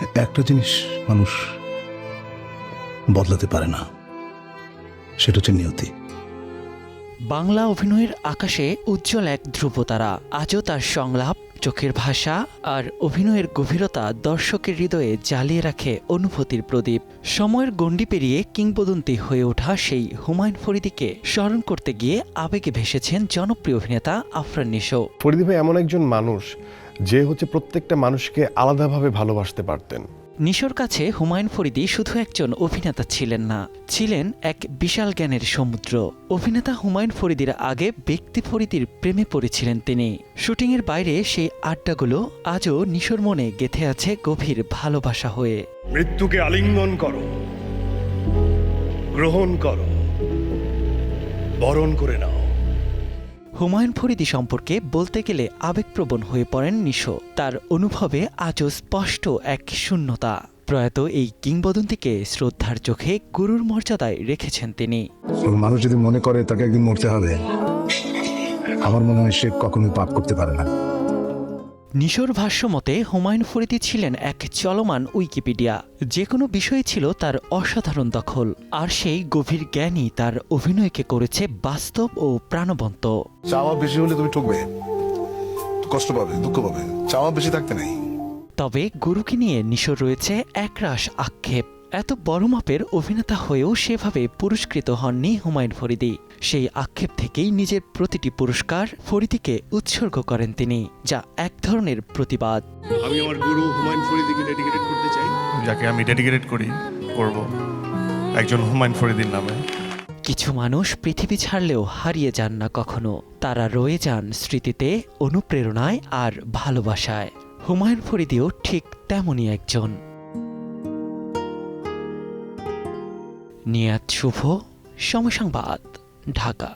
একটা জিনিস মানুষ বদলাতে পারে না, সেটা হচ্ছে নিয়তি। বাংলা অভিনয়ের আকাশে উজ্জ্বল এক ধ্রুবতারা। আজও তার সংলাপ, চোখের ভাষা আর অভিনয়ের গভীরতা দর্শকের হৃদয়ে জ্বালিয়ে রাখে অনুভূতির প্রদীপ। সময়ের গণ্ডি পেরিয়ে কিংবদন্তি হয়ে ওঠা সেই হুমায়ুন ফরিদীকে স্মরণ করতে গিয়ে আবেগে ভেসেছেন জনপ্রিয় অভিনেতা আফরান নিশো। ফরিদী ভাই এমন একজন মানুষ যে প্রত্যেকটা মানুষকে আলাদাভাবে ভালোবাসতে পারতেন। নিশোর কাছে হুমায়ুন ফরিদী শুধু একজন অভিনেতা ছিলেন না, ছিলেন এক বিশাল জ্ঞানের সমুদ্র। অভিনেতা হুমায়ুন ফরিদীর আগে ব্যক্তি ফরিদীর প্রেমে পড়েছিলেন তিনি। শুটিংয়ের বাইরে সেই আড্ডাগুলো আজও নিশোর মনে গেঁথে আছে গভীর ভালোবাসা হয়ে। মৃত্যুকে আলিঙ্গন করো, গ্রহণ করো, বরণ করে নাও। হুমায়ুন ফরিদী সম্পর্কে বলতে গেলে আবেগপ্রবণ হয়ে পড়েন নিশো। তার অনুভবে আজও স্পষ্ট এক শূন্যতা। প্রয়াত এই কিংবদন্তিকে শ্রদ্ধার চোখে গুরুর মর্যাদায় রেখেছেন তিনি। মানুষ যদি মনে করে তাকে একদিন মরতে হবে, আমার মনে হয় সে কখনোই পাপ করতে পারে না। নিশোর ভাষ্যমতে হুমায়ুন ফরিদী ছিলেন এক চলমান উইকিপিডিয়া। যে কোনো বিষয়ে ছিল তার অসাধারণ দখল, আর সেই গভীর জ্ঞানই তার অভিনয়কে করেছে বাস্তব ও প্রাণবন্ত। চাওয়া বেশি হলে তুমি ঠকবে, কষ্ট পাবে, দুঃখ পাবে। চাওয়া বেশি থাকতে নেই। তবে গুরুকে নিয়ে নিশোর রয়েছে একরাশ আক্ষেপ। এত বড় মাপের অভিনেতা হয়েও সেভাবে পুরস্কৃত হননি হুমায়ুন ফরিদী। সেই আক্ষেপ থেকেই নিজের প্রতিটি পুরস্কার ফরিদীকে উৎসর্গ করেন তিনি, যা এক ধরনের প্রতিবাদ। আমি আমার গুরু হুমায়ুন ফরিদীকে ডেডিকেট করতে চাই। যাকে আমি ডেডিকেট করব একজন হুমায়ুন ফরিদীর নামে। কিছু মানুষ পৃথিবী ছাড়লেও হারিয়ে যান না কখনো, তারা রয়ে যান স্মৃতিতে, অনুপ্রেরণায় আর ভালোবাসায়। হুমায়ুন ফরিদীও ঠিক তেমনই একজন। নিয়াত শুভ, সময় সংবাদ, ঢাকা।